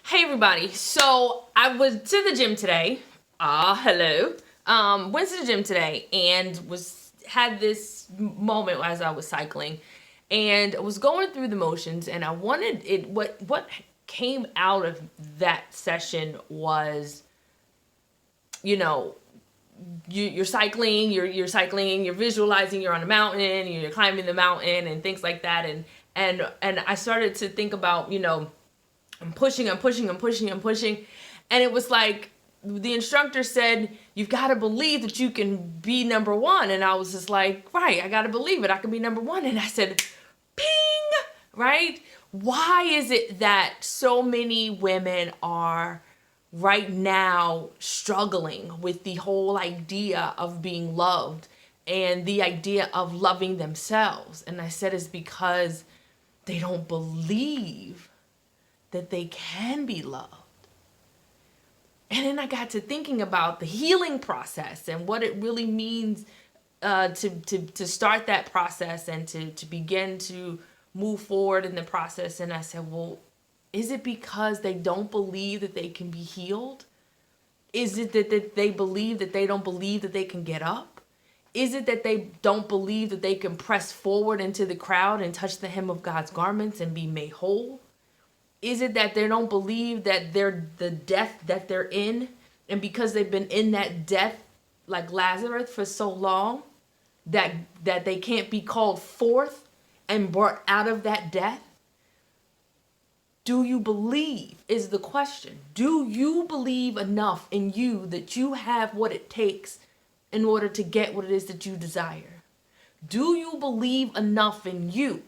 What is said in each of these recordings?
Hey everybody, so I was to the gym today. Hello. Went to the gym today and had this moment as I was cycling and I was going through the motions, and I wanted it what came out of that session was, you're cycling, you're cycling, you're visualizing you're on a mountain, you're climbing the mountain and things like that, and I started to think about, I'm pushing. And it was like the instructor said, you've got to believe that you can be number one. And I was just like, right, I got to believe it. I can be number one. And I said, ping, right? Why is it that so many women are right now struggling with the whole idea of being loved and the idea of loving themselves? And I said, it's because they don't believe that they can be loved. And then I got to thinking about the healing process and what it really means to start that process and to begin to move forward in the process. And I said, well, is it because they don't believe that they can be healed? Is it that they believe that they don't believe that they can get up? Is it that they don't believe that they can press forward into the crowd and touch the hem of God's garments and be made whole? Is it that they don't believe that they're the death that they're in, and because they've been in that death like Lazarus for so long that they can't be called forth and brought out of that death? Do you believe is the question. Do you believe enough in you that you have what it takes in order to get what it is that you desire? Do you believe enough in you?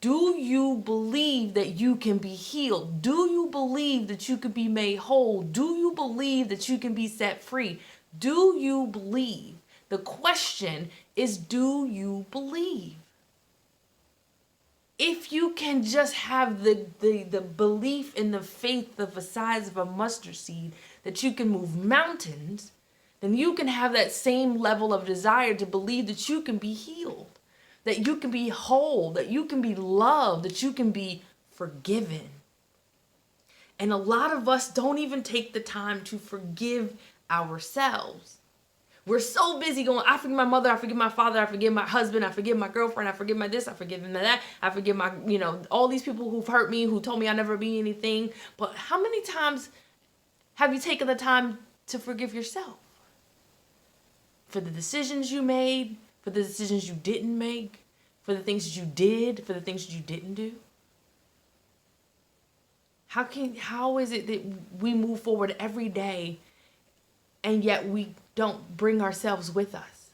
Do you believe that you can be healed? Do you believe that you can be made whole? Do you believe that you can be set free? Do you believe? The question is, do you believe? If you can just have the belief and the faith of the size of a mustard seed that you can move mountains, then you can have that same level of desire to believe that you can be healed, that you can be whole, that you can be loved, that you can be forgiven. And a lot of us don't even take the time to forgive ourselves. We're so busy going, I forgive my mother, I forgive my father, I forgive my husband, I forgive my girlfriend, I forgive my this, I forgive my that, I forgive my, all these people who've hurt me, who told me I'll never be anything. But how many times have you taken the time to forgive yourself? For the decisions you made, for the decisions you didn't make, for the things that you did, for the things that you didn't do? How is it that we move forward every day and yet we don't bring ourselves with us?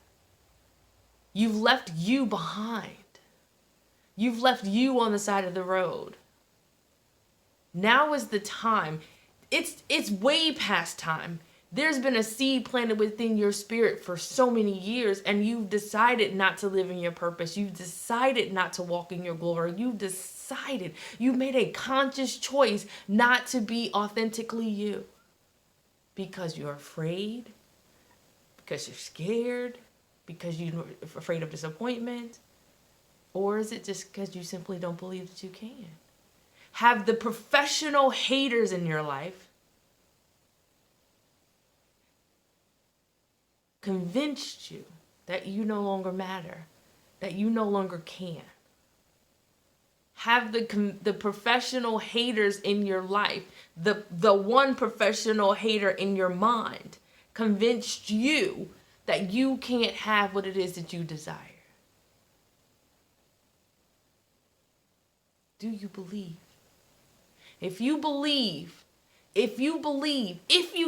You've left you behind. You've left you on the side of the road. Now is the time. It's way past time. There's been a seed planted within your spirit for so many years, and you've decided not to live in your purpose. You've decided not to walk in your glory. You made a conscious choice not to be authentically you because you're afraid, because you're scared, because you're afraid of disappointment, or is it just because you simply don't believe that you can? Have the professional haters in your life convinced you that you no longer matter, that you no longer can? Have the professional haters in your life, the one professional hater in your mind, convinced you that you can't have what it is that you desire? Do you believe? If you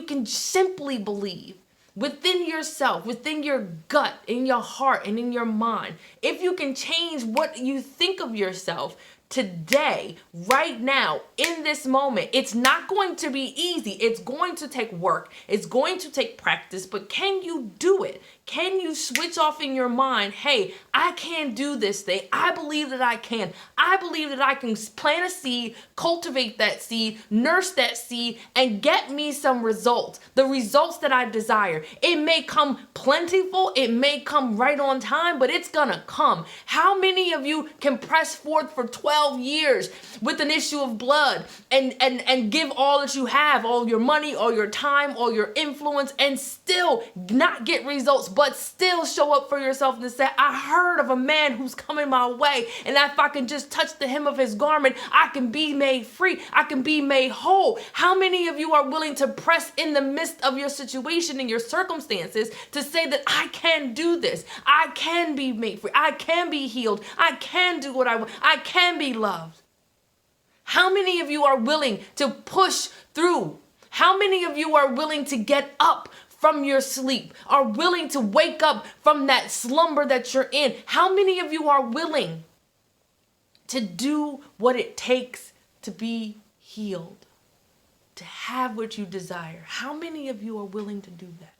can simply believe within yourself, within your gut, in your heart, and in your mind, if you can change what you think of yourself today, right now, in this moment, it's not going to be easy. It's going to take work. It's going to take practice, but can you do it? Can you switch off in your mind, hey, I can do this thing. I believe that I can. I believe that I can plant a seed, cultivate that seed, nurse that seed, and get me some results. The results that I desire. It may come plentiful. It may come right on time, but it's gonna come. How many of you can press forth for 12 12 years with an issue of blood and give all that you have, all your money, all your time, all your influence, and still not get results, but still show up for yourself and say, I heard of a man who's coming my way, and if I can just touch the hem of his garment, I can be made free. I can be made whole. How many of you are willing to press in the midst of your situation and your circumstances to say that I can do this? I can be made free. I can be healed. I can do what I want. I can be loved. How many of you are willing to push through? How many of you are willing to get up from your sleep, are willing to wake up from that slumber that you're in? How many of you are willing to do what it takes to be healed, to have what you desire? How many of you are willing to do that?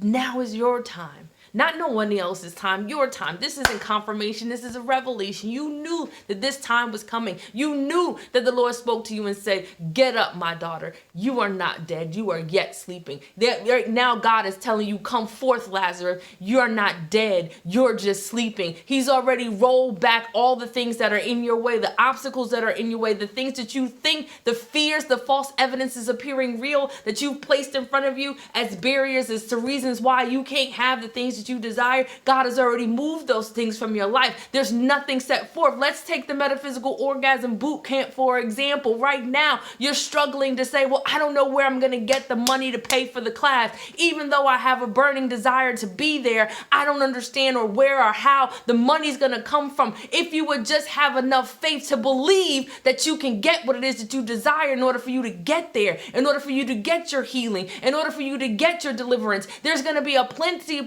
Now is your time. Not no one else's time, your time. This isn't confirmation. This is a revelation. You knew that this time was coming. You knew that the Lord spoke to you and said, get up, my daughter. You are not dead. You are yet sleeping. Right now, God is telling you, come forth, Lazarus. You're not dead. You're just sleeping. He's already rolled back all the things that are in your way, the obstacles that are in your way, the things that you think, the fears, the false evidence is appearing real that you've placed in front of you as barriers, as to reasons why you can't have the things that you desire. God has already moved those things from your life. There's nothing set forth. Let's take the Metaphysical Orgasm Bootcamp, for example. Right now, you're struggling to say, well, I don't know where I'm going to get the money to pay for the class. Even though I have a burning desire to be there, I don't understand or where or how the money's going to come from. If you would just have enough faith to believe that you can get what it is that you desire in order for you to get there, in order for you to get your healing, in order for you to get your deliverance, there's going to be a plenty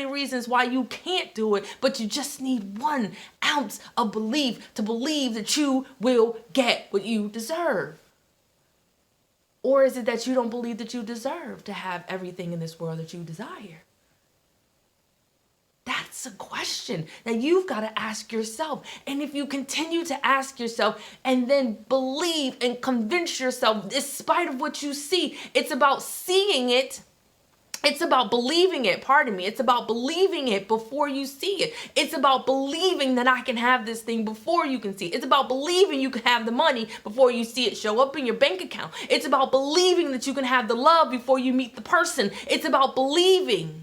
reasons why you can't do it, but you just need 1 ounce of belief to believe that you will get what you deserve. Or is it that you don't believe that you deserve to have everything in this world that you desire? That's a question that you've got to ask yourself. And if you continue to ask yourself and then believe and convince yourself, despite of what you see, it's about seeing it. It's about believing it, pardon me. It's about believing it before you see it. It's about believing that I can have this thing before you can see it. It's about believing you can have the money before you see it show up in your bank account. It's about believing that you can have the love before you meet the person. It's about believing.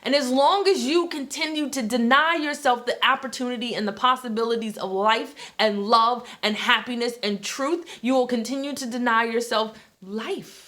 And as long as you continue to deny yourself the opportunity and the possibilities of life and love and happiness and truth, you will continue to deny yourself life.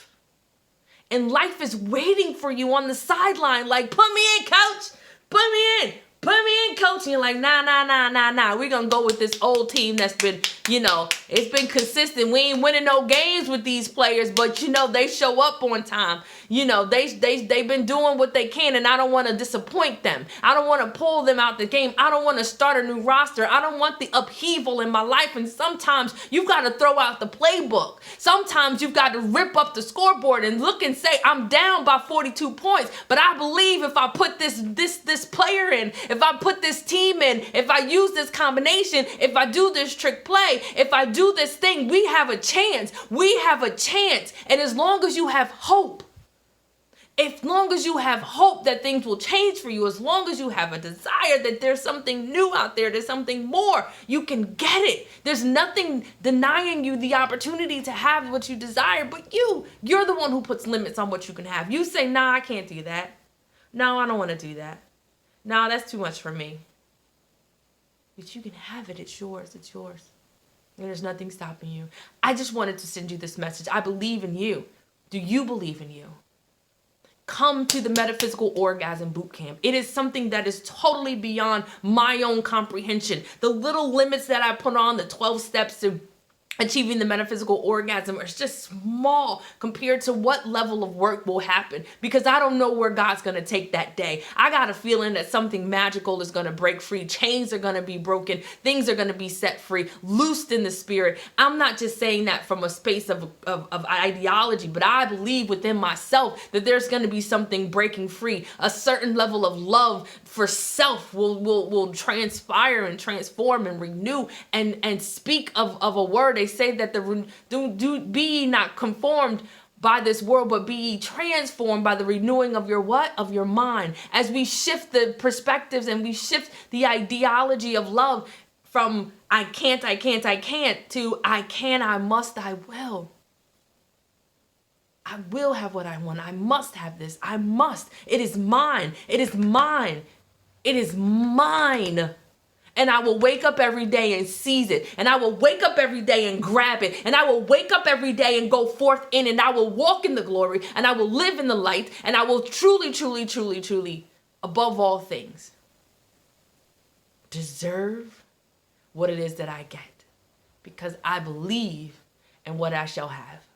And life is waiting for you on the sideline, like, put me in, coach. Put me in. Put me in, coach. And you're like, nah. We're going to go with this old team that's been, it's been consistent. We ain't winning no games with these players, but, they show up on time. They've been doing what they can, and I don't want to disappoint them. I don't want to pull them out the game. I don't want to start a new roster. I don't want the upheaval in my life. And sometimes you've got to throw out the playbook. Sometimes you've got to rip up the scoreboard and look and say, I'm down by 42 points, but I believe if I put this player in, if I put this team in, if I use this combination, if I do this trick play, if I do this thing, we have a chance. We have a chance. And as long as you have hope, as long as you have hope that things will change for you, as long as you have a desire that there's something new out there, there's something more, you can get it. There's nothing denying you the opportunity to have what you desire, but you're the one who puts limits on what you can have. You say, nah, I can't do that. No, I don't want to do that. No, that's too much for me. But you can have it. It's yours. It's yours. And there's nothing stopping you. I just wanted to send you this message. I believe in you. Do you believe in you? Come to the Metaphysical Orgasm Bootcamp. It is something that is totally beyond my own comprehension. The little limits that I put on, the 12 steps to achieving the metaphysical orgasm, is just small compared to what level of work will happen, because I don't know where God's going to take that day. I got a feeling that something magical is going to break free. Chains are going to be broken. Things are going to be set free, loosed in the spirit. I'm not just saying that from a space of ideology, but I believe within myself that there's going to be something breaking free. A certain level of love for self will transpire and transform and renew and speak of a word. They say that be ye not conformed by this world, but be ye transformed by the renewing of your what? Of your mind. As we shift the perspectives and we shift the ideology of love from I can't to I can, I must, I will. I will have what I want. I must have this. I must. It is mine. It is mine. It is mine. And I will wake up every day and seize it. And I will wake up every day and grab it. And I will wake up every day and go forth in. And I will walk in the glory. And I will live in the light. And I will truly, truly, truly, truly, above all things, deserve what it is that I get. Because I believe in what I shall have.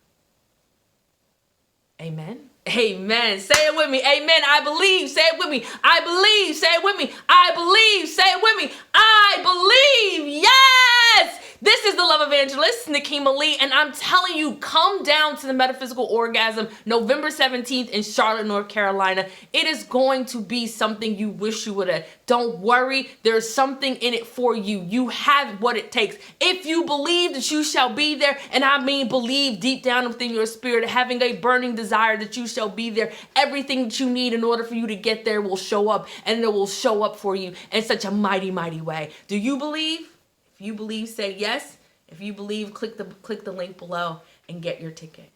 Amen. Amen. Say it with me. Amen. I believe. Say it with me. I believe. Say it with me. I believe. Say it with me. I believe. Yes. This is the Love Evangelist, Nikema Lee, and I'm telling you, come down to the Metaphysical Orgasm November 17th in Charlotte, North Carolina. It is going to be something you wish you would have. Don't worry. There's something in it for you. You have what it takes. If you believe that you shall be there, and I mean believe deep down within your spirit, having a burning desire that you shall be there, everything that you need in order for you to get there will show up, and it will show up for you in such a mighty, mighty way. Do you believe? If you believe, say yes. If you believe, click the link below and get your ticket.